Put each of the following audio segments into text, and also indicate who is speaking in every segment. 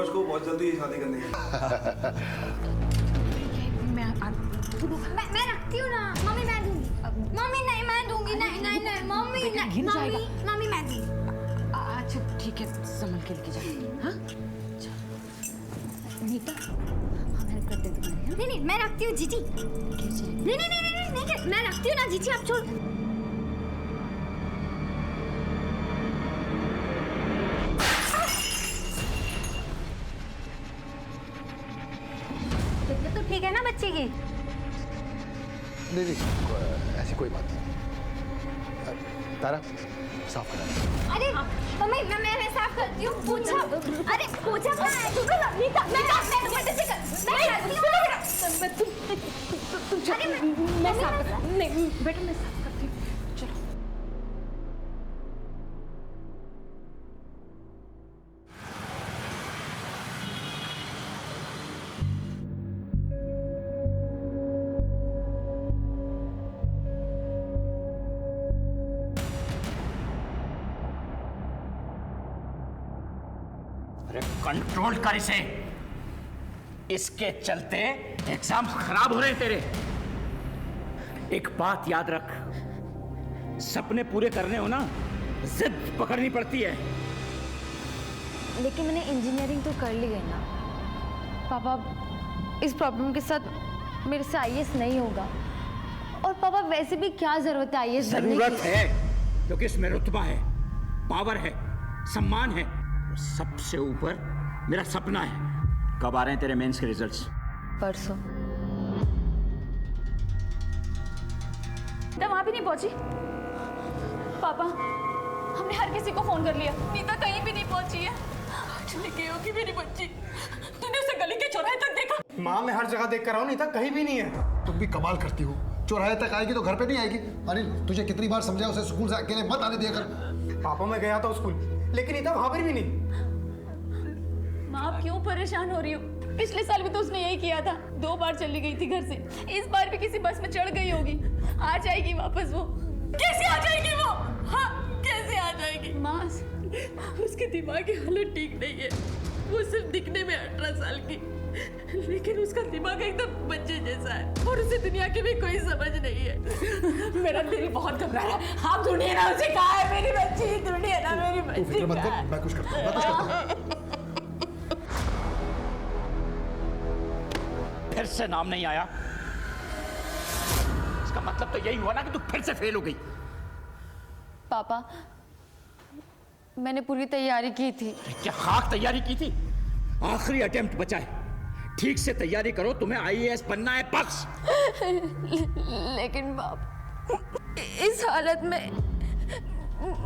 Speaker 1: George को बहुत जल्दी शादी करने की।
Speaker 2: मैं रखती हूँ ना मम्मी, मैं दूंगी। मम्मी नहीं, मैं दूंगी। नहीं नहीं नहीं मम्मी, मम्मी मैं दूंगी।
Speaker 3: अच्छा ठीक है, संभल के लेके जाओ। हाँ नीता, हमें कर दे तुम्हारे।
Speaker 2: नहीं नहीं मैं रखती हूँ जीजी। नहीं नहीं नहीं नहीं नहीं मैं रखती हूँ ना जीजी, आप छोड़। तो ठीक है ना बच्चे की?
Speaker 4: नहीं ऐसी कोई बात नहीं। तारा साफ करा।
Speaker 2: अरे मम्मी मैं साफ करती हूँ। पूछा, अरे पूछा क्या है? नीता मैं साफ कर।
Speaker 3: नहीं बेटा, मैं साफ करती हूँ। चलो
Speaker 5: अरे कंट्रोल कर इसे, इसके चलते एग्जाम खराब हो रहे हैं तेरे। एक बात याद रख, सपने पूरे करने हो ना, जिद पकड़नी पड़ती है।
Speaker 6: लेकिन मैंने इंजीनियरिंग तो कर ली है ना पापा। इस प्रॉब्लम के साथ मेरे से आईएएस नहीं होगा। और पापा वैसे भी क्या जरूरत है आईएएस बनने की?
Speaker 5: जरूरत है क्योंकि इसमें रुतबा है, पावर है, सम्मान है, सबसे ऊपर मेरा सपना है। कब आ रहे हैं तेरे मेंस के रिजल्ट्स?
Speaker 6: परसों।
Speaker 3: नीता वहां भी नहीं पहुंची। पापा हमने हर किसी को फोन कर लिया, नीता कहीं भी नहीं पहुंची है। चली गई होगी मेरी बच्ची। तूने उसे गली के चौराहे तक देखा?
Speaker 1: माँ मैं हर जगह देख कर रहा हूँ, नीता कहीं भी नहीं है।
Speaker 4: तुम भी कमाल करती हो, चौराहे तक आएगी तो घर पे नहीं आएगी। अनिल तुझे कितनी बार समझाया उसे स्कूल से अकेले मत आने दिया कर।
Speaker 1: पापा मैं गया था स्कूल, लेकिन नीता वहां पर भी नहीं।
Speaker 3: माँ आप क्यों परेशान हो रही हो? पिछले साल भी तो उसने यही किया था, 2 बार चली गई थी घर से। इस बार भी किसी बस में चढ़ गई होगी। आ जाएगी वापस वो। कैसे आ जाएगी वो? हाँ कैसे आ जाएगी? माँ उसके दिमाग की हालत ठीक नहीं है। वो सिर्फ दिखने में 18 साल की, लेकिन उसका दिमाग एकदम बच्चे जैसा है और उसे दुनिया की भी कोई समझ नहीं है। मेरा दिल बहुत घबरा रहा है। आप ढूंढिए ना उसे, कहाँ है मेरी बच्ची? ढूंढिए ना मेरी बच्ची।
Speaker 4: मैं कुछ करता हूँ।
Speaker 5: फिर से नाम नहीं आया, इसका मतलब तो यही हुआ ना कि तू फिर से फेल हो गई।
Speaker 6: पापा मैंने पूरी तैयारी की थी।
Speaker 5: क्या खाक तैयारी की थी? आखिरी अटेम्प्ट बचा है, ठीक से तैयारी करो, तुम्हें आईएएस बनना है बस।
Speaker 6: लेकिन पापा इस हालत में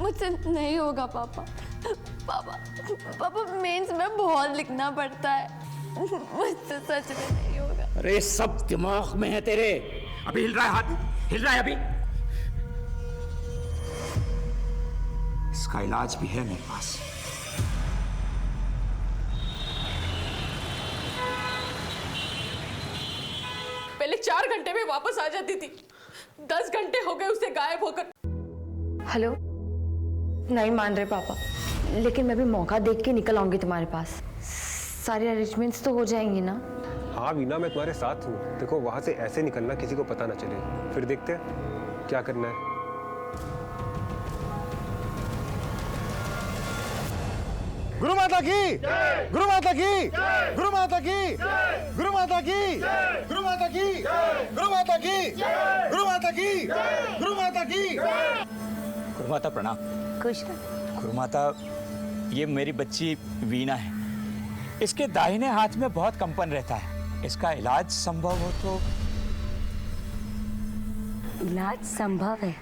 Speaker 6: मुझसे नहीं होगा पापा। पापा मेंस में बहुत लिखना पड़ता है, मुझसे सच में नहीं होगा।
Speaker 5: अरे सब दिमाग में है तेरे। अभी हिल रहा है हाथ, हिल रहा है अभी। इसका इलाज भी है मेरे पास।
Speaker 3: पहले 4 घंटे में वापस आ जाती थी, 10 घंटे हो गए उसे गायब होकर।
Speaker 6: हेलो, नहीं मान रहे पापा, लेकिन मैं भी मौका देख के निकल आऊंगी तुम्हारे पास। सारे अरेंजमेंट्स तो हो जाएंगी ना?
Speaker 7: हाँ वीना मैं तुम्हारे साथ हूँ। देखो वहां से ऐसे निकलना किसी को पता ना चले, फिर देखते हैं क्या करना है।
Speaker 4: गुरु माता की, गुरु माता की, गुरु माता की, गुरु माता की, गुरु माता की, गुरु माता की, गुरु माता की, गुरु माता की।
Speaker 5: गुरुमाता प्रणाम।
Speaker 6: खुश
Speaker 5: गुरुमाता ये मेरी बच्ची वीणा है, इसके दाहिने हाथ में बहुत कंपन रहता है, इसका इलाज संभव हो तो।
Speaker 8: इलाज संभव है,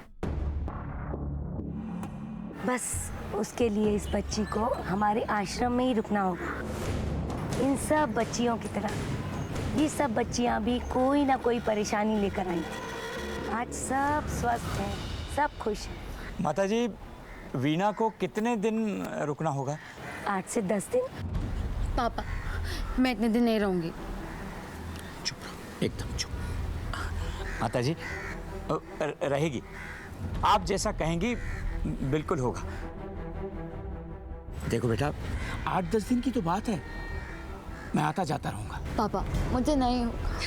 Speaker 8: बस उसके लिए इस बच्ची को हमारे आश्रम में ही रुकना होगा। इन सब बच्चियों की तरह ये सब बच्चियां भी कोई ना कोई परेशानी लेकर आई थी। आज सब स्वस्थ हैं, सब खुश हैं।
Speaker 5: माताजी वीणा को कितने दिन रुकना होगा?
Speaker 8: 8 से 10 दिन।
Speaker 6: पापा मैं इतने दिन नहीं रहूंगी।
Speaker 5: चुप रहो, एकदम चुप। माताजी रहेगी, आप जैसा कहेंगी बिल्कुल होगा। देखो बेटा 8-10 दिन की तो बात है, मैं आता जाता रहूंगा।
Speaker 6: पापा मुझे नहीं होगा।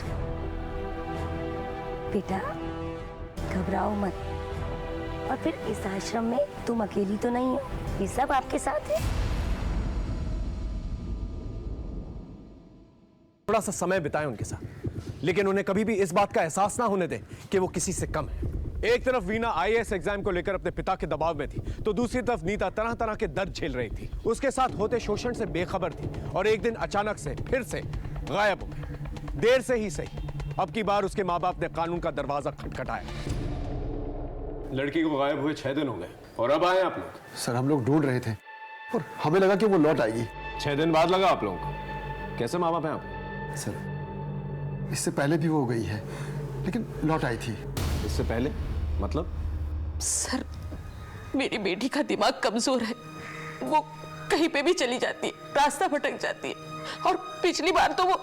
Speaker 8: बेटा घबराओ मत। और फिर इस आश्रम में तुम अकेली तो नहीं हो, ये सब आपके साथ है।
Speaker 9: थोड़ा सा समय बिताएं उनके साथ, लेकिन उन्हें कभी भी इस बात का एहसास ना होने दें कि वो किसी से कम है। एक तरफ वीना आईएएस एग्जाम को लेकर अपने पिता के दबाव में थी, तो दूसरी तरफ नीता तरह तरह के दर्द झेल रही थी। उसके साथ होते शोषण से बेखबर थी और एक दिन अचानक से फिर से गायब हो गई। देर से ही सही, अब की बार उसके माँ बाप ने कानून का दरवाजा खटखटाया।
Speaker 7: लड़की को गायब हुए 6 दिन हो गए और अब आए आप लोग।
Speaker 4: सर हम लोग ढूंढ रहे थे और हमें लगा कि वो लौट आएगी।
Speaker 7: 6 दिन बाद लगा आप लोगों को। कैसे माँ बाप हैं आप?
Speaker 4: सर इससे पहले भी वो गई है, लेकिन लौट आई थी।
Speaker 7: इससे पहले मतलब?
Speaker 10: सर मेरी बेटी का दिमाग कमजोर है, वो कहीं पे भी चली जाती है, रास्ता भटक जाती है। और पिछली बार तो वो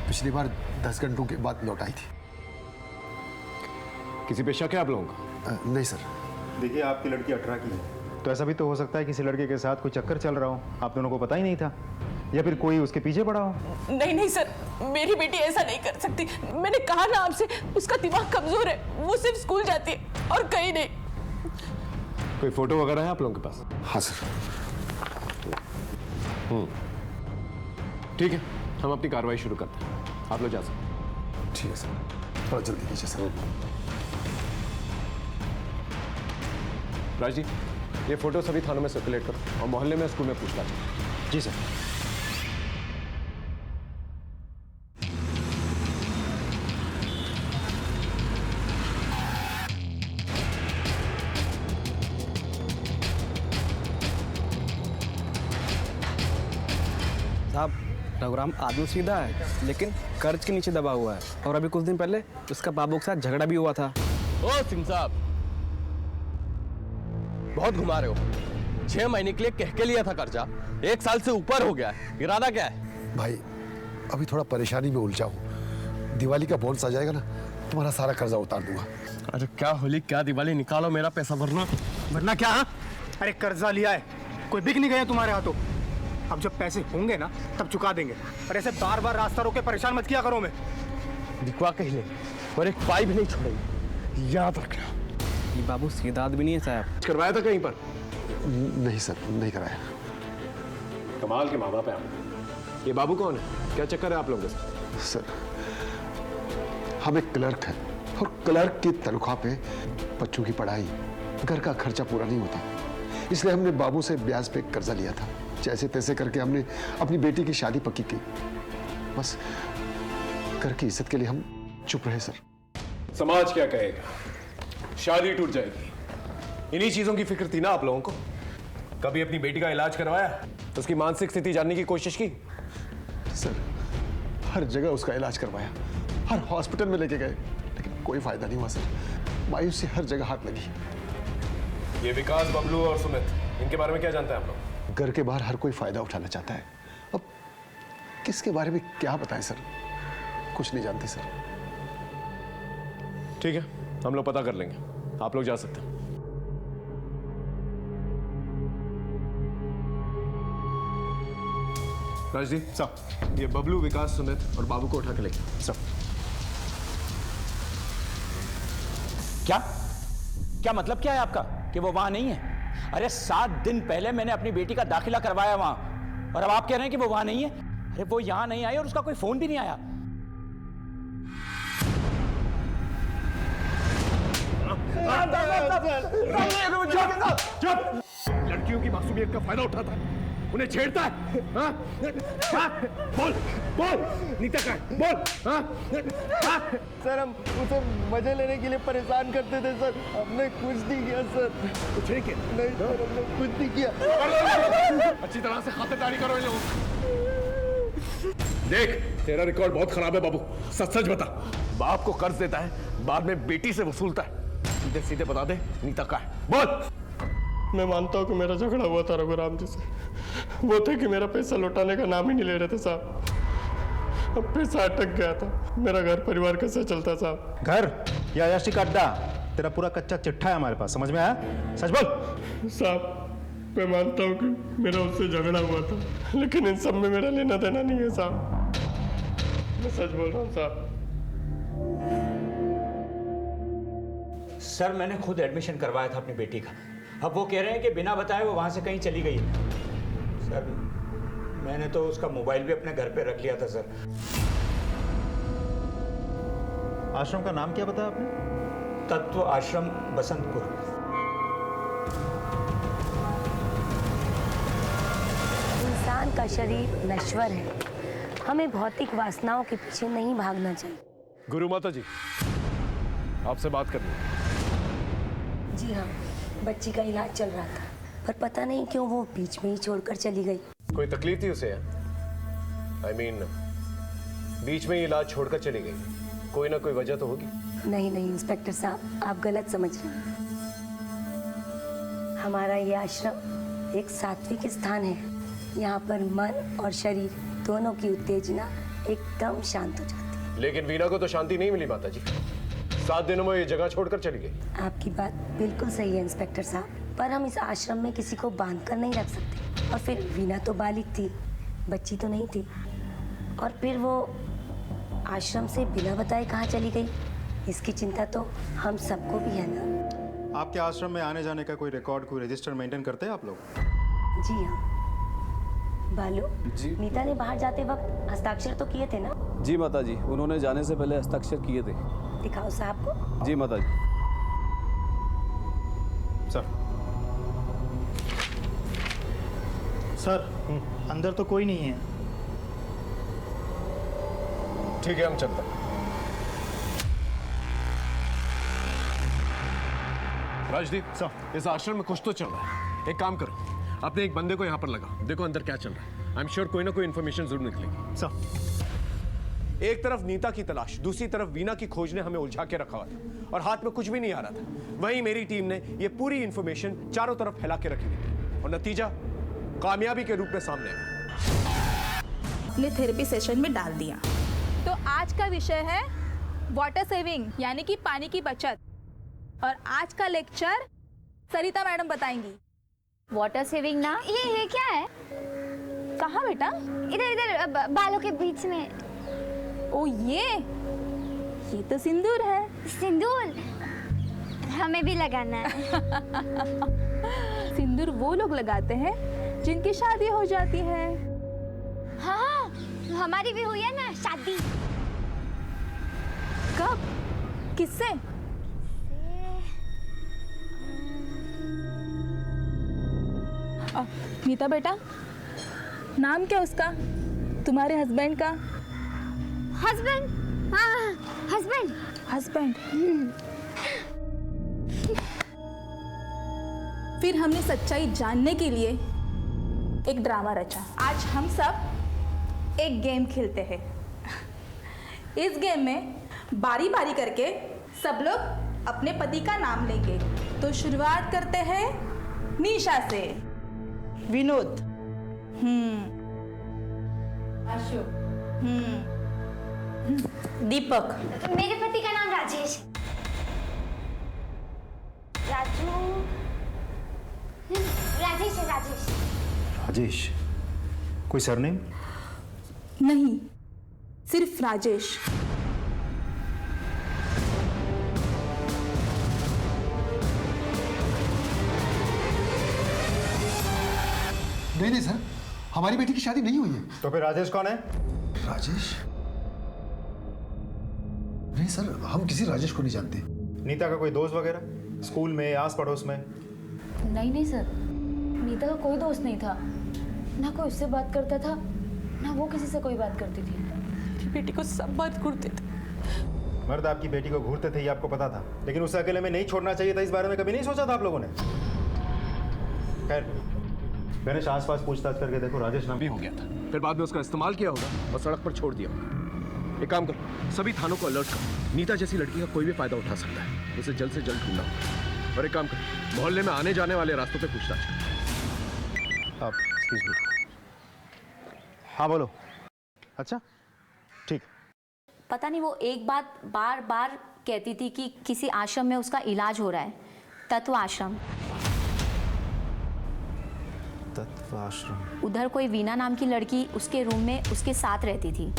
Speaker 4: पिछली बार 10 घंटों के बाद लौट आई थी।
Speaker 7: किसी पे शक है आप लोगों का?
Speaker 4: नहीं सर।
Speaker 11: देखिए आपकी लड़की 18 की है, तो ऐसा भी तो हो सकता है किसी लड़के के साथ कोई चक्कर चल रहा हो, आप दोनों को पता ही नहीं था, या फिर कोई उसके पीछे पड़ा हो।
Speaker 10: नहीं नहीं सर, मेरी बेटी ऐसा नहीं कर सकती। मैंने कहा ना आपसे, उसका दिमाग कमजोर है, वो सिर्फ स्कूल जाती है और कहीं नहीं।
Speaker 7: कोई फोटो वगैरह है आप लोगों के पास?
Speaker 4: हाँ सर।
Speaker 7: ठीक है, हम अपनी कार्रवाई शुरू करते हैं, आप लोग जा सकते हैं।
Speaker 4: ठीक है सर, थोड़ा जल्दी कीजिए सर।
Speaker 7: राज जी, ये फोटो सभी थानों में सर्कुलेट करो और मोहल्ले में स्कूल में पूछताछ करो।
Speaker 11: जी सर।
Speaker 12: साहब रघुराम आदमी सीधा है, लेकिन कर्ज के नीचे दबा हुआ है। और अभी कुछ दिन पहले उसका बाबू के साथ झगड़ा भी हुआ था।
Speaker 9: ओ सिंह साहब, बहुत घुमा रहे हो। 6 महीने के लिए कह के लिया था कर्जा, 1 साल से ऊपर हो गया है। इरादा क्या है?
Speaker 4: भाई अभी थोड़ा परेशानी में उलझा हूँ, दिवाली का बोनस आ जाएगा ना, तुम्हारा सारा कर्जा उतार दूंगा।
Speaker 9: अरे क्या होली क्या दिवाली, निकालो मेरा पैसा
Speaker 1: वरना क्या? अरे कर्जा लिया है, कोई बिक नहीं गया तुम्हारे हाथों। अब जब पैसे होंगे ना तब चुका देंगे। और ऐसे बार बार रास्ता रोके परेशान मत किया करो। मैं
Speaker 9: दिखवा कहीं ले और एक पाई भी नहीं छोड़ेगी, याद रखना।
Speaker 12: ये बाबू सीधा आदमी नहीं है साहब।
Speaker 7: करवाया था कहीं पर?
Speaker 4: नहीं सर, नहीं कराया।
Speaker 7: कमाल के माँ बाप हैं आप। ये बाबू कौन है? क्या चक्कर है आप लोगों के साथ?
Speaker 4: सर हम एक क्लर्क हैं और क्लर्क की तनख्वाह पे बच्चों की पढ़ाई, घर का खर्चा पूरा नहीं होता, इसलिए हमने बाबू से ब्याज पे कर्जा लिया था। जैसे तैसे करके हमने अपनी बेटी की शादी पक्की की। बस घर की इज्जत के लिए हम चुप रहे सर।
Speaker 7: समाज क्या कहेगा, शादी टूट जाएगी, इन्हीं चीजों की फिक्र थी ना आप लोगों को? कभी अपनी बेटी का इलाज करवाया, उसकी मानसिक स्थिति जानने की कोशिश की?
Speaker 4: सर हर जगह उसका इलाज करवाया, हर हॉस्पिटल में लेके गए, लेकिन कोई फायदा नहीं हुआ सर। मायूसी हर जगह हाथ लगी।
Speaker 7: ये विकास, बबलू और सुमित, इनके बारे में क्या जानते हैं आप लोग?
Speaker 4: घर के बाहर हर कोई फायदा उठाना चाहता है। अब किसके बारे में क्या बताएं सर, कुछ नहीं जानते सर।
Speaker 7: ठीक है, हम लोग पता कर लेंगे, आप लोग जा सकते हैं। राजदीप साहब, ये बबलू, विकास, सुमित और बाबू को उठा के लेंगे सब।
Speaker 5: क्या क्या मतलब क्या है आपका कि वो वहां नहीं है? अरे 7 दिन पहले मैंने अपनी बेटी का दाखिला करवाया वहां, और अब आप कह रहे हैं कि वो वहां नहीं है? अरे वो यहां नहीं आई और उसका कोई फोन भी नहीं आया।
Speaker 9: लड़कियों की मासूमियत का फायदा उठाता है, उन्हें छेड़ता है। हाँ? हाँ? बोल बोल, नीता का बोल। हाँ?
Speaker 11: सर हम उसे मजे लेने के लिए परेशान करते थे सर, हमने कुछ नहीं किया सर।
Speaker 9: कुछ नहीं किया?
Speaker 11: नहीं सर, हमने कुछ नहीं किया।
Speaker 7: अच्छी तरह से खातिरदारी करो इन लोगों। देख, तेरा रिकॉर्ड बहुत खराब है बाबू, सच सच बता। बाप को कर्ज देता है, बाद में बेटी से वसूलता है। सीधे सीधे बता दे, नीता का है, बोल।
Speaker 11: मैं मानता हूँ कि मेरा झगड़ा हुआ था रघुराम जी से, वो थे कि मेरा पैसा लौटाने का नाम ही नहीं ले रहे थे साहब। अब पैसा अटक गया था, मेरा घर परिवार कैसे चलता साहब?
Speaker 13: घर या याशी का अड्डा, तेरा पूरा कच्चा चिट्ठा है हमारे पास, समझ में आया? सच बोल।
Speaker 11: साहब मैं मानता हूँ कि मेरा उससे झगड़ा हुआ था, लेकिन इन सब में मेरा लेना देना नहीं है साहब। मैं सच बोल रहा हूँ साहब।
Speaker 5: सर मैंने खुद एडमिशन करवाया था अपनी बेटी का। अब वो कह रहे हैं कि बिना बताए वो वहां से कहीं चली गई है। सर मैंने तो उसका मोबाइल भी अपने घर पे रख लिया था सर।
Speaker 4: आश्रम का नाम क्या बताया आपने?
Speaker 5: तत्व आश्रम बसंतपुर।
Speaker 8: इंसान का शरीर नश्वर है, हमें भौतिक वासनाओं के पीछे नहीं भागना चाहिए।
Speaker 9: गुरु माता जी, आपसे बात करनी है।
Speaker 8: जी हाँ, बच्ची का इलाज चल रहा था, पर पता नहीं क्यों वो बीच में ही छोड़कर चली गई।
Speaker 9: कोई तकलीफ थी उसे? I mean, बीच में ही इलाज छोड़कर चली गई, कोई ना कोई वजह तो होगी।
Speaker 8: नहीं नहीं इंस्पेक्टर साहब, आप गलत समझ रहे हैं। हमारा ये आश्रम एक सात्विक स्थान है। यहाँ पर मन और शरीर दोनों की उत्तेजना एकदम शांत हो जाती है।
Speaker 9: लेकिन वीना को तो शांति नहीं मिली माता जी, 7 दिनों में ये जगह छोड़कर चली गई।
Speaker 8: आपकी बात बिल्कुल सही है इंस्पेक्टर साहब, पर हम इस आश्रम में किसी को बांध कर नहीं रख सकते। और फिर वीना तो बालिग थी, बच्ची तो नहीं थी। और फिर वो आश्रम से बिना बताए कहाँ चली गई, इसकी चिंता तो हम सबको भी है ना।
Speaker 4: आपके आश्रम में आने जाने का कोई रिकॉर्ड, कोई रजिस्टर मेंटेन करते हैं आप लोग?
Speaker 8: जी हाँ। बालू जी, नीता ने बाहर जाते वक्त हस्ताक्षर तो किए थे ना?
Speaker 12: जी माता जी, उन्होंने जाने से पहले हस्ताक्षर किए थे।
Speaker 8: दिखाओ साहब को।
Speaker 12: जी माता जी।
Speaker 1: सर अंदर तो कोई नहीं है।
Speaker 9: ठीक है, हम चलते हैं। राजदीप सर, इस आश्रम में कुछ तो चल रहा है। एक काम करो, अपने एक बंदे को यहाँ पर लगाओ, देखो अंदर क्या चल रहा है। आई एम श्योर कोई ना कोई इन्फॉर्मेशन जरूर निकलेगी। सर, एक तरफ नीता की तलाश, दूसरी तरफ वीना की खोज ने हमें उलझा के रखा हुआ था और हाथ में कुछ भी नहीं आ रहा था। वहीं मेरी टीम ने ये पूरी इन्फॉर्मेशन चारों तरफ फैला के रखी हुई थी और नतीजा कामयाबी के रूप में सामने आया।
Speaker 13: ने थेरेपी सेशन में डाल दिया। तो आज का विषय है वाटर सेविंग, यानी कि पानी की बचत। और आज का लेक्चर सरिता मैडम बताएंगी।
Speaker 2: वाटर सेविंग ना, ये क्या है?
Speaker 13: कहाँ बेटा?
Speaker 2: इधर इधर बालों के बीच में।
Speaker 13: ओ ये तो सिंदूर है।
Speaker 2: सिंदूर हमें भी लगाना है।
Speaker 13: सिंदूर वो लोग लगाते हैं जिनकी शादी हो जाती है।
Speaker 2: हाँ, हमारी भी हुई है ना शादी।
Speaker 13: कब? किससे? नीता बेटा, नाम क्या उसका, तुम्हारे हस्बैंड का?
Speaker 2: हस्बैंड? हाँ, हस्बैंड।
Speaker 13: हस्बैंड। फिर हमने सच्चाई जानने के लिए एक ड्रामा रचा। आज हम सब एक गेम खेलते हैं। इस गेम में बारी बारी करके सब लोग अपने पति का नाम लेंगे। तो शुरुआत करते हैं निशा से।
Speaker 10: विनोद।
Speaker 13: अशोक।
Speaker 10: दीपक।
Speaker 2: मेरे पति का नाम राजेश। राजेश है, राजेश।
Speaker 4: राजेश? कोई सरनेम?
Speaker 13: नहीं, सिर्फ राजेश।
Speaker 14: नहीं सर, हमारी बेटी की शादी नहीं हुई है।
Speaker 4: तो फिर राजेश कौन है?
Speaker 14: राजेश? नहीं सर, हम किसी राजेश को नहीं जानते।
Speaker 4: नीता का कोई दोस्त वगैरह स्कूल में, आस पड़ोस में?
Speaker 3: नहीं सर, नीता का कोई दोस्त नहीं था, ना कोई उससे बात करता था, ना वो किसी से कोई बात करती थी।
Speaker 10: बेटी को सब बात घूरते थे।
Speaker 4: मर्द आपकी बेटी को घूरते थे ये आपको पता था, लेकिन उसे अकेले में नहीं छोड़ना चाहिए था। इस बारे में कभी नहीं सोचा था आप लोगों ने? खैर, मैंने आस-पास पूछताछ करके देखो, राजेश नाम
Speaker 9: भी हो गया था, फिर बाद में उसका इस्तेमाल किया होगा और सड़क पर छोड़ दिया होगा। एक काम करो, सभी थानों को अलर्ट करो। नीता जैसी लड़की का कोई भी फायदा उठा सकता है, उसे जल्द से जल्द ढूंढना होगा। और एक काम करो, मोहल्ले में आने जाने वाले रास्तों पे पूछताछ करो।
Speaker 4: आप एक्सक्यूज मी। हाँ बोलो। अच्छा ठीक।
Speaker 3: पता नहीं वो एक बात बार बार कहती थी कि किसी आश्रम में उसका इलाज हो रहा है, तत्व आश्रम।
Speaker 4: आश्रम।
Speaker 3: उधर कोई वीना नाम की लड़की उसके रूम में उसके साथ रहती थी।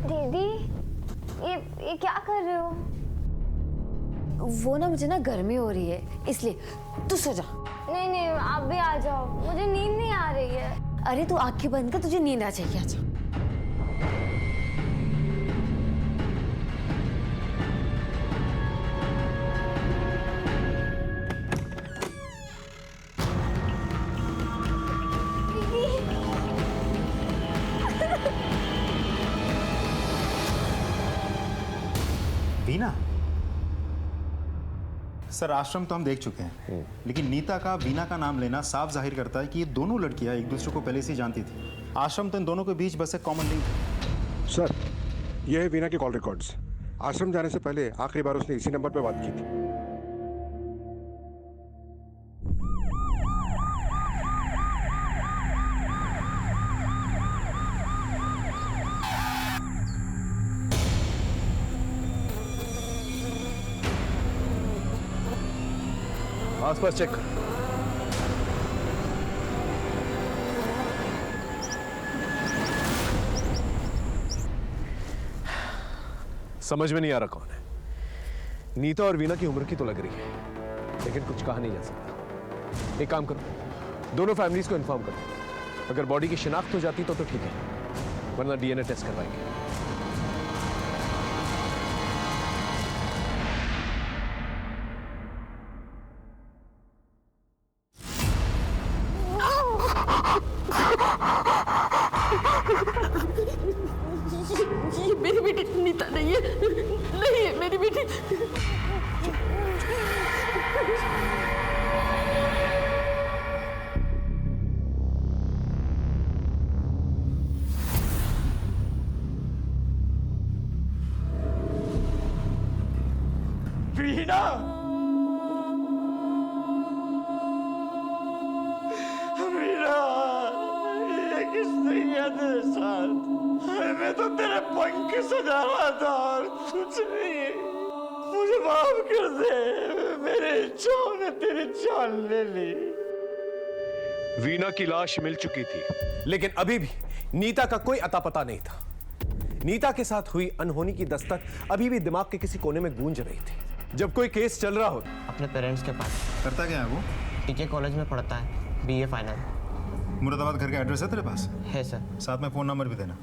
Speaker 2: दीदी ये क्या कर रहे हो?
Speaker 6: वो ना मुझे ना गर्मी हो रही है इसलिए तू सो जा।
Speaker 2: नहीं नहीं आप भी आ जाओ, मुझे नींद नहीं आ रही है।
Speaker 6: अरे तू आंखें बंद कर, तुझे नींद आ जाएगी, आजा।
Speaker 4: वीना? सर आश्रम तो हम देख चुके हैं, लेकिन नीता का वीना का नाम लेना साफ जाहिर करता है कि ये दोनों लड़कियां एक दूसरे को पहले से ही जानती थी। आश्रम तो इन दोनों के बीच बस एक कॉमन लिंक है।
Speaker 15: सर, यह है वीना की कॉल रिकॉर्ड्स। आश्रम जाने से पहले आखिरी बार उसने इसी नंबर पर बात की थी।
Speaker 9: आसपास चेक कर। समझ में नहीं आ रहा कौन है। नीता और वीना की उम्र की तो लग रही है, लेकिन कुछ कहा नहीं जा सकता। एक काम करो, दोनों फैमिलीज को इन्फॉर्म करो। अगर बॉडी की शिनाख्त हो जाती तो ठीक है, वरना डीएनए टेस्ट करवाएंगे।
Speaker 10: ये मेरी बेटी नीता नहीं है, नहीं है मेरी बेटी।
Speaker 11: वीना, वीना, ये किसने किया तेरे साथ? मैं तो तेरे पंख सजा रहा था और कुछ नहीं। मुझे माफ कर दे, मेरे इच्छाओं ने तेरी जान ले ली।
Speaker 9: वीना की लाश मिल चुकी थी, लेकिन अभी भी नीता का कोई अता पता नहीं था। नीता के साथ हुई अनहोनी की दस्तक अभी भी दिमाग के किसी कोने में गूंज रही थी। जब कोई केस चल रहा हो
Speaker 16: अपने पेरेंट्स के पास।
Speaker 4: करता क्या है वो?
Speaker 16: पीके कॉलेज में पढ़ता है, बीए फाइनल।
Speaker 4: मुरादाबाद घर का एड्रेस है तेरे पास?
Speaker 16: है सर।
Speaker 4: साथ में फोन नंबर भी देना।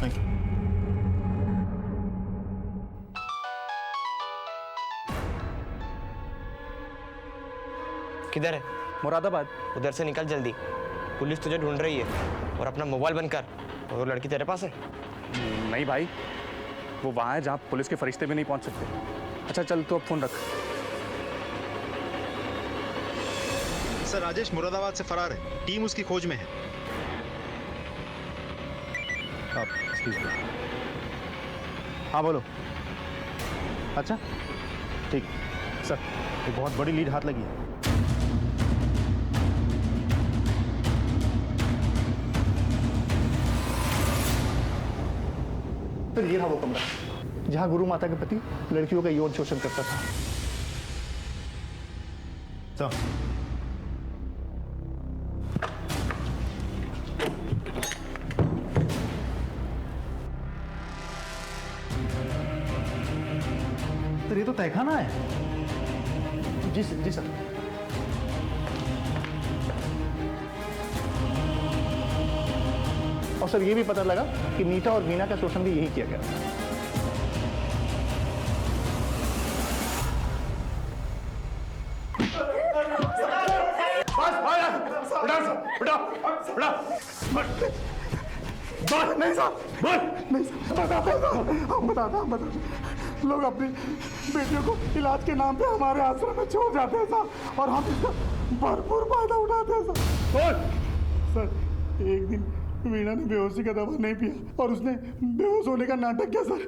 Speaker 4: Thank you.
Speaker 16: किधर है?
Speaker 12: मुरादाबाद।
Speaker 16: उधर से निकल जल्दी, पुलिस तुझे ढूंढ रही है। और अपना मोबाइल बंद कर। और वो लड़की तेरे पास है?
Speaker 12: नहीं भाई, वो वहाँ है जहाँ पुलिस के फरिश्ते भी नहीं पहुँच सकते। अच्छा चल, तो अब फोन रख।
Speaker 4: सर राजेश मुरादाबाद से फरार है, टीम उसकी खोज में है। हाँ बोलो। अच्छा ठीक सर, एक बहुत बड़ी लीड हाथ लगी है।
Speaker 14: फिर ये रहा वो कमरा जहां गुरु माता के पति लड़कियों का यौन शोषण करता था।
Speaker 4: तो
Speaker 14: सर ये तो तहखाना है। जी सर, जी सर। और सर ये भी पता लगा कि नीता और वीना का शोषण भी यही किया गया। नहीं साहब, नहीं साहब, बताता। लोग अपनी बेटियों को इलाज के नाम पे हमारे आश्रम में छोड़ जाते हैं साहब, और हम इसका भरपूर फायदा उठाते हैं साहब। सर एक दिन वीणा ने बेहोशी का दवा नहीं पिया और उसने बेहोश होने का नाटक किया सर,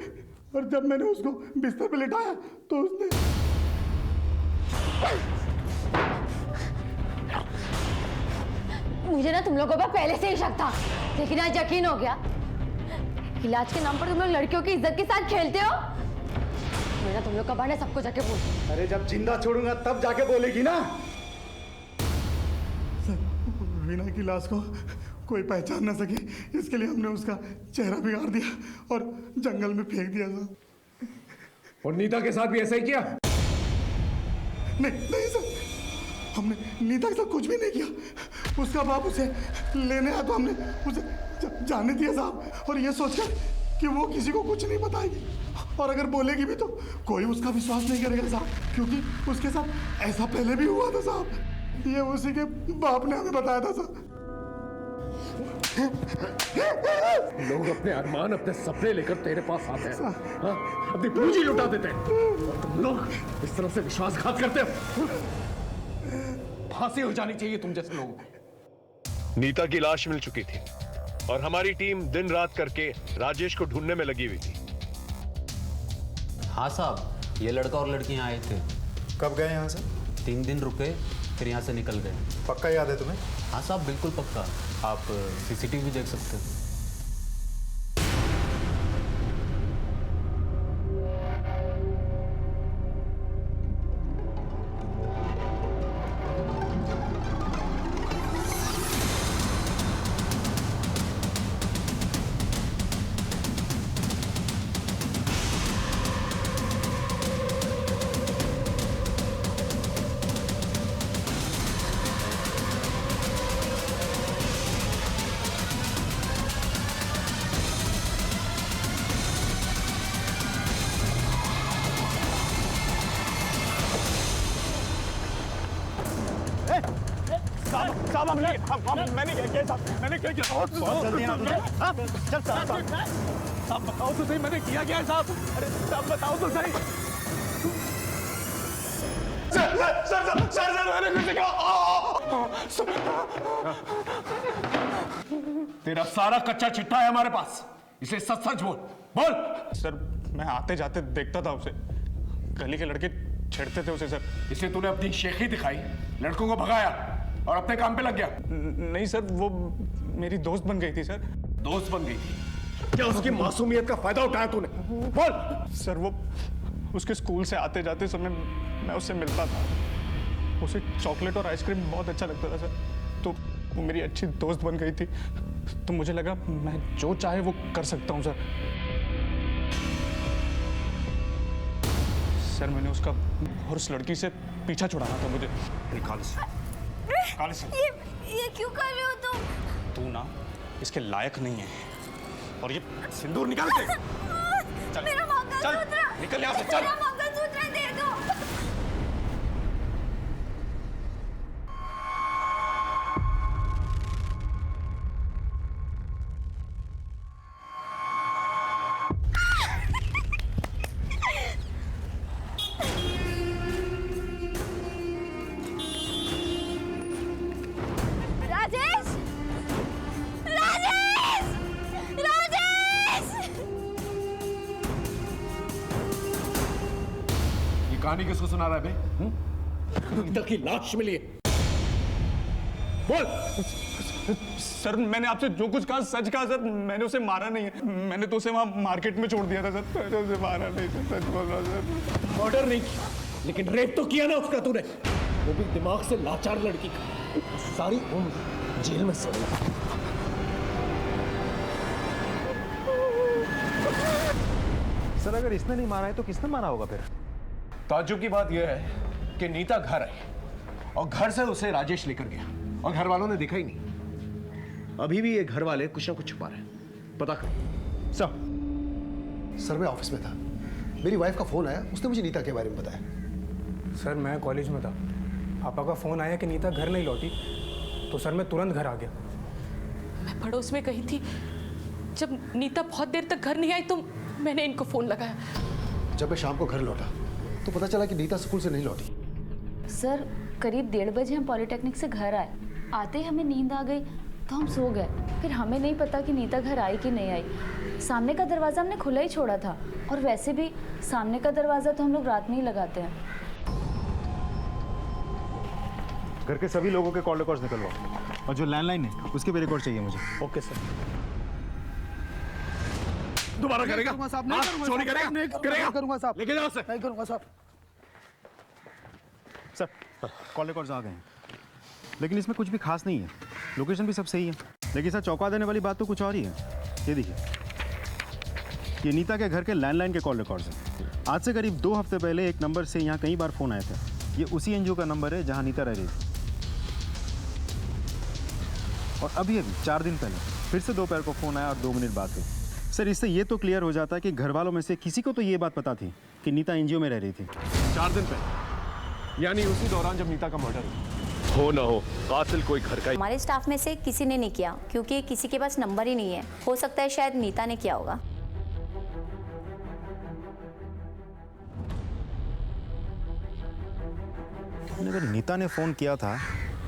Speaker 14: और जब मैंने उसको बिस्तर पे लिटाया तो उसने
Speaker 8: मुझे ना तुम लोगों पर पहले से ही शक था, लेकिन आज यकीन हो गया। इलाज के नाम पर तुम लोग लड़कियों की इज्जत के साथ खेलते हो। मेरा तुम लोग का बहाना सबको जाके बोल।
Speaker 14: अरे जब जिंदा छोड़ूंगा तब जाके बोलेगी ना। सर वीणा की लाश को कोई पहचान न सके, इसके लिए हमने उसका चेहरा बिगाड़ दिया और जंगल में फेंक दिया सर।
Speaker 7: और नीता के साथ भी ऐसा ही किया?
Speaker 14: नहीं सर, हमने नीता के साथ कुछ भी नहीं किया। उसका बाप उसे लेने आया तो हमने उसे जाने दिया साहब, और ये सोचकर कि वो किसी को कुछ नहीं बताएगी, और अगर बोलेगी भी तो कोई उसका विश्वास नहीं करेगा साहब, क्योंकि उसके साथ ऐसा पहले भी हुआ था साहब। ये उसी के बाप ने हमें बताया था साहब।
Speaker 7: लोग अपने अरमान, अपने सपने लेकर तेरे पास आते हैं, हाँ? अपनी पूंजी लुटा देते हैं, और तुम लोग इस तरह से विश्वासघात करते हो। फांसी हो जानी चाहिए तुम जैसे लोगों को।
Speaker 9: नीता की लाश मिल चुकी थी और हमारी टीम दिन रात करके राजेश को ढूंढने में लगी हुई थी।
Speaker 17: हाँ साहब, ये लड़का और लड़की यहाँ आए थे।
Speaker 4: कब गए यहाँ से?
Speaker 17: 3 दिन रुके, फिर यहाँ से निकल गए।
Speaker 4: पक्का याद है तुम्हें?
Speaker 17: हाँ साहब, बिल्कुल पक्का। आप सीसीटीवी देख सकते हो।
Speaker 11: साहब मैंने क्या किया साहब, मैंने क्या किया? बहुत जल्दी ना तुझे। चल साहब बताओ तो सही, मैंने किया क्या है साहब? अरे साहब बताओ तो सही। सर मैंने कुछ कहा।
Speaker 7: तेरा सारा कच्चा चिट्ठा है हमारे पास, इसे सच सच बोल।
Speaker 11: सर मैं आते जाते देखता था उसे, गली के लड़के छेड़ते थे उसे सर।
Speaker 7: इसे तूने अपनी शेखी दिखाई, लड़कों को भगाया और अपने काम पे लग गया?
Speaker 11: नहीं सर, वो मेरी दोस्त बन गई थी सर।
Speaker 7: दोस्त बन गई थी? क्या उसकी मासूमियत का फायदा उठाया तूने? बोल।
Speaker 11: सर वो उसके स्कूल से आते जाते समय मैं उससे मिलता था, उसे चॉकलेट और आइसक्रीम बहुत अच्छा लगता था सर, तो वो मेरी अच्छी दोस्त बन गई थी, तो मुझे लगा मैं जो चाहे वो कर सकता हूँ सर। सर मैंने उसका और उस लड़की से पीछा छुड़ाना था मुझे। निकाल से।
Speaker 2: ये क्यों कर रहे हो तुम?
Speaker 11: तू ना इसके लायक नहीं है, और ये सिंदूर निकाल के चल,
Speaker 2: मेरा मंगलसूत्र,
Speaker 11: निकल यहाँ से, चल।
Speaker 2: मेरा मंगलसूत्र दे दो। राजेश! राजेश! राजेश!
Speaker 7: ये कहानी किसको सुना रहा है बे? नीता की लाश मिली है, बोल।
Speaker 11: सर मैंने आपसे जो कुछ कहा सच कहा सर, मैंने उसे मारा नहीं है, मैंने तो उसे वहाँ मार्केट में छोड़ दिया था सर, मैंने उसे मारा नहीं सर, सच बोल रहा सर।
Speaker 7: मर्डर नहीं किया, लेकिन रेप तो किया ना उसका तूने, वो भी दिमाग से लाचार लड़की का। सारी उम्र जेल में सोना।
Speaker 14: सर अगर इसने नहीं मारा है तो किसने मारा होगा फिर?
Speaker 7: ताज्जुब की बात यह है कि नीता घर आई और घर से उसे राजेश लेकर गया, और घर वालों ने देखा ही नहीं। अभी भी ये घर वाले कुछ ना कुछ छुपा रहे हैं, पता कर।
Speaker 15: सर मैं ऑफिस में था, मेरी वाइफ का फोन आया, उसने मुझे नीता के बारे में बताया।
Speaker 1: सर मैं कॉलेज में था, पापा का फोन आया कि नीता घर नहीं लौटी, तो सर मैं तुरंत घर आ गया।
Speaker 10: मैं पड़ोस में कही थी, जब नीता बहुत देर तक घर नहीं आई तो मैंने इनको फोन लगाया।
Speaker 14: जब मैं शाम को घर लौटा तो पता चला कि नीता स्कूल से नहीं लौटी।
Speaker 3: सर करीब 1:30 बजे हम पॉलिटेक्निक से घर आए। आते ही हमें नींद आ गई तो हम सो गए। फिर हमें नहीं पता कि नीता घर आई कि नहीं आई। सामने का दरवाज़ा हमने खुला ही छोड़ा था, और वैसे भी सामने का दरवाज़ा तो हम लोग रात में ही लगाते हैं।
Speaker 4: घर के सभी लोगों के कॉल रिकॉर्ड्स निकलवाओ, और जो लैंडलाइन है उसके भी रिकॉर्ड चाहिए मुझे।
Speaker 7: Okay sir. दोबारा करेगा? चोरी करेगा?
Speaker 14: नहीं करूंगा साहब।
Speaker 7: लेके जाओ सर।
Speaker 14: नहीं करूंगा साहब।
Speaker 4: सर कॉल रिकॉर्ड्स आ गए हैं, लेकिन इसमें कुछ भी खास नहीं है। लोकेशन भी सब सही है, लेकिन सर चौंका देने वाली बात तो कुछ और ही है। ये देखिए, ये नीता के घर के लैंडलाइन के कॉल रिकॉर्ड्स हैं। आज से करीब 2 हफ्ते पहले एक नंबर से यहाँ कई बार फ़ोन आए थे। ये उसी एनजीओ का नंबर है जहाँ नीता रह रही थी। और अभी 4 दिन पहले फिर से दोपहर को फ़ोन आया और 2 मिनट बात हुई। सर इससे ये तो क्लियर हो जाता है कि घर वालों में से किसी को तो ये बात पता थी कि नीता एनजीओ में रह रही थी।
Speaker 7: 4 दिन पहले, यानी उसी दौरान जब नीता का मर्डर हो ना हो, कातिल कोई घर का।
Speaker 18: हमारे स्टाफ में से किसी ने नहीं किया, क्योंकि किसी के पास नंबर ही नहीं है। हो सकता है शायद नीता ने किया होगा।
Speaker 4: अगर नीता ने फ़ोन किया था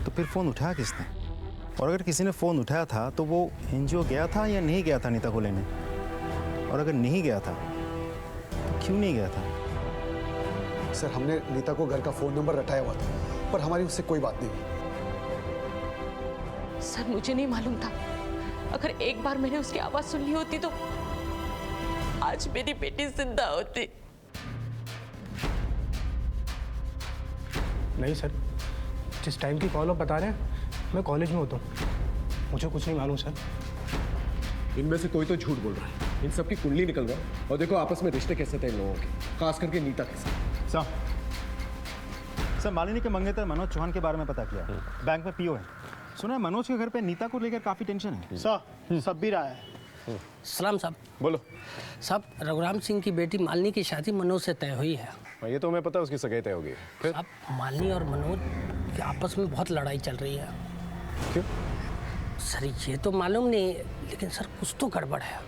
Speaker 4: तो फिर फ़ोन उठाया किसने? और अगर किसी ने फ़ोन उठाया था तो वो एनजीओ गया था या नहीं गया था नीता को लेने? और अगर नहीं गया था तो क्यों नहीं गया था?
Speaker 14: सर हमने नीता को घर का फ़ोन नंबर रटाया हुआ था, पर हमारी उससे कोई बात नहीं हुई।
Speaker 10: सर मुझे नहीं मालूम था। अगर एक बार मैंने उसकी आवाज सुन ली होती तो आज मेरी बेटी जिंदा होती।
Speaker 1: नहीं सर, जिस टाइम की कॉल आप बता रहे हैं मैं कॉलेज में होता हूँ, मुझे कुछ नहीं मालूम सर।
Speaker 7: इनमें से कोई तो झूठ बोल रहा है। इन सबकी कुंडली निकलवाओ और देखो आपस में रिश्ते कैसे थे इन लोगों के, खास करके नीता के साथ।
Speaker 4: सर मालिनी के मंगेतर मनोज चौहान के बारे में पता किया। बैंक में पीओ है। सुना है मनोज के घर पे नीता को लेकर काफ़ी टेंशन है।
Speaker 19: सर सब भी रहा है।
Speaker 20: सलाम साहब।
Speaker 7: बोलो
Speaker 20: साहब, रघुराम सिंह की बेटी मालिनी की शादी मनोज से तय हुई है।
Speaker 7: ये तो हमें पता है, उसकी सगाई तय होगी। फिर
Speaker 20: अब मालिनी और मनोज की आपस में बहुत लड़ाई चल रही है।
Speaker 7: क्यों?
Speaker 20: सर ये तो मालूम नहीं, लेकिन सर कुछ तो गड़बड़ है।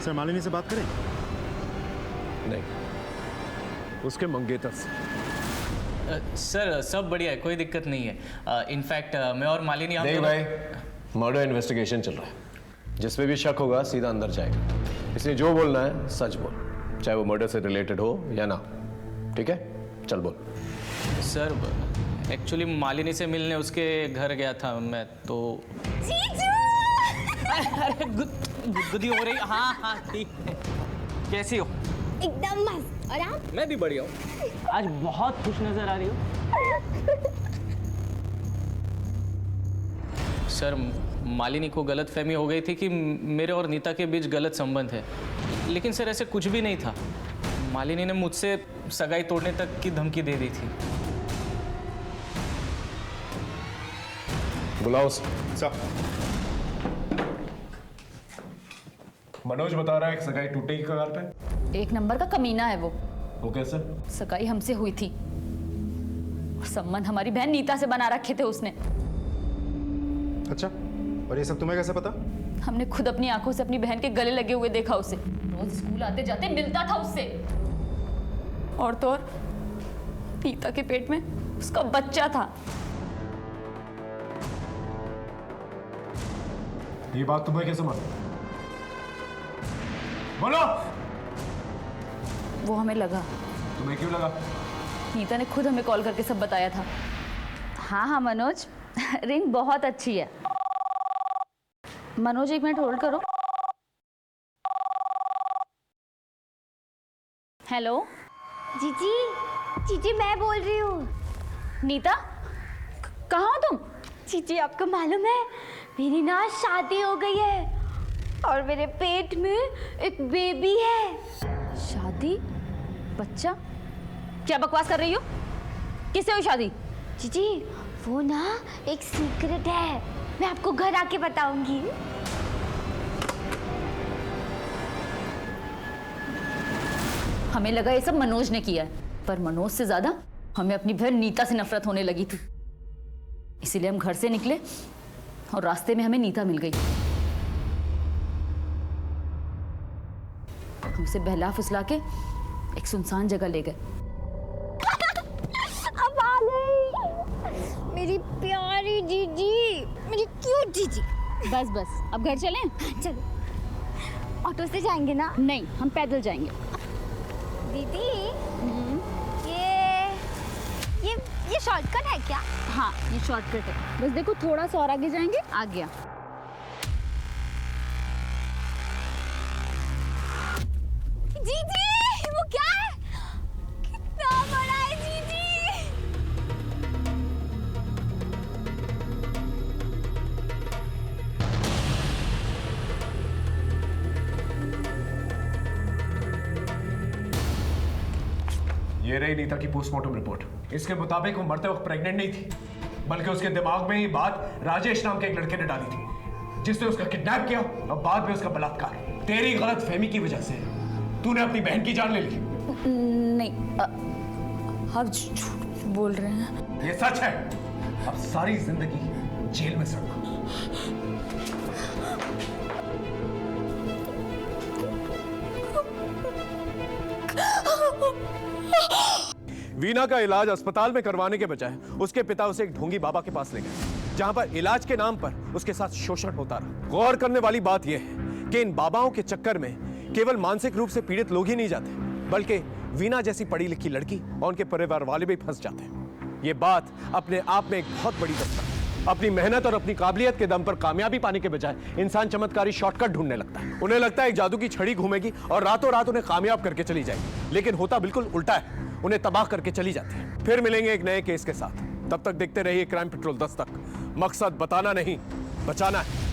Speaker 4: सर मालिनी से बात करें?
Speaker 7: नहीं, उसके मंगेतर से।
Speaker 17: सर सब बढ़िया है, कोई दिक्कत नहीं है। इनफैक्ट मैं और मालिनी
Speaker 9: नहीं भाई, मर्डर इन्वेस्टिगेशन चल रहा है। जिस पे भी शक होगा सीधा अंदर जाएगा, इसलिए जो बोलना है सच बोल, चाहे वो मर्डर से रिलेटेड हो या ना। ठीक है, चल बोल।
Speaker 17: सर एक्चुअली मालिनी से मिलने उसके घर गया था मैं, तो अरे गुदगुदी हो रही। हाँ हाँ ठीक है। कैसी हो?
Speaker 2: एकदम मस्त। और आप?
Speaker 17: मैं भी बढ़िया हूँ। आज बहुत खुश नजर आ रही हो। सर मालिनी को गलतफहमी हो गई थी कि मेरे और नीता के बीच गलत संबंध है, लेकिन सर ऐसे कुछ भी नहीं था। मालिनी ने मुझसे सगाई तोड़ने तक की धमकी दे दी थी।
Speaker 9: बुलाओ सर। मनोज बता रहा है कि सगाई टूटे की कगार पे।
Speaker 3: एक नंबर का कमीना है वो।
Speaker 9: कैसे?
Speaker 3: सगाई हमसे हुई थी और संबंध हमारी बहन नीता से बना रखे थे उसने।
Speaker 4: अच्छा, और ये सब तुम्हें कैसे पता?
Speaker 3: हमने खुद अपनी आंखों से अपनी बहन के गले लगे हुए देखा उसे। रोज स्कूल आते जाते मिलता था उससे। और तो और नीता के पेट में उसका बच्चा था।
Speaker 9: ये बात तुम्हें कैसे मालूम? बोलो।
Speaker 3: वो हमें लगा।
Speaker 9: तुम्हें क्यों लगा?
Speaker 3: नीता ने खुद हमें कॉल करके सब बताया था। हाँ हाँ मनोज, रिंग बहुत अच्छी है। मनोज 1 मिनट होल्ड करो। हेलो
Speaker 2: जीजी, जीजी मैं बोल रही हूँ।
Speaker 3: नीता, कहाँ हो तुम?
Speaker 2: जीजी आपको मालूम है मेरी ना शादी हो गई है और मेरे पेट में एक बेबी है।
Speaker 3: शादी? बच्चा? क्या बकवास कर रही हो? किससे हुई शादी?
Speaker 2: जीजी वो ना एक सीक्रेट है, मैं आपको घर आके बताऊंगी।
Speaker 3: हमें लगा ये सब मनोज ने किया है, पर मनोज से ज्यादा हमें अपनी बहन नीता से नफरत होने लगी थी। इसीलिए हम घर से निकले और रास्ते में हमें नीता मिल गई। उसे बहला फुसला के एक सुनसान जगह ले गए।
Speaker 2: अब आ गई मेरी प्यारी जीजी, मेरी क्यूट जीजी।
Speaker 3: बस बस, अब घर चलें?
Speaker 2: चलो। ऑटो से जाएंगे ना?
Speaker 3: नहीं, हम पैदल जाएंगे।
Speaker 2: दीदी, ये शॉर्टकट है क्या?
Speaker 3: हाँ, ये शॉर्टकट है। बस देखो थोड़ा सा और आगे जाएंगे, आ गया।
Speaker 2: जीजी, वो क्या है? कितना बड़ा है जीजी।
Speaker 9: ये रही नीता की पोस्टमार्टम रिपोर्ट। इसके मुताबिक वो मरते वक्त प्रेग्नेंट नहीं थी, बल्कि उसके दिमाग में ये बात राजेश नाम के एक लड़के ने डाली थी, जिसने उसका किडनैप किया और बाद में उसका बलात्कार। तेरी गलत फहमी की वजह से तूने अपनी बहन की जान ले ली।
Speaker 3: नहीं, आप झूठ बोल रहे हैं।
Speaker 9: ये सच है। अब सारी जिंदगी जेल में सड़ना। वीना का इलाज अस्पताल में करवाने के बजाय उसके पिता उसे एक ढोंगी बाबा के पास ले गए, जहां पर इलाज के नाम पर उसके साथ शोषण होता रहा। गौर करने वाली बात यह है कि इन बाबाओं के चक्कर में केवल मानसिक रूप से पीड़ित लोग ही नहीं जाते, बल्कि वीना जैसी पढ़ी लिखी लड़की और उनके परिवार वाले भी फंस जाते हैं। ये बात अपने आप में एक बहुत बड़ी दस्तक है। अपनी मेहनत और अपनी काबिलियत के दम पर कामयाबी पाने के बजाय इंसान चमत्कारी शॉर्टकट ढूंढने लगता है। उन्हें लगता है एक जादू की छड़ी घूमेगी और रातों रात उन्हें कामयाब करके चली जाएगी, लेकिन होता बिल्कुल उल्टा है। उन्हें तबाह करके चली जाती है। फिर मिलेंगे एक नए केस के साथ। तब तक देखते रहिए क्राइम पेट्रोल 10 तक। मकसद बताना नहीं, बचाना है।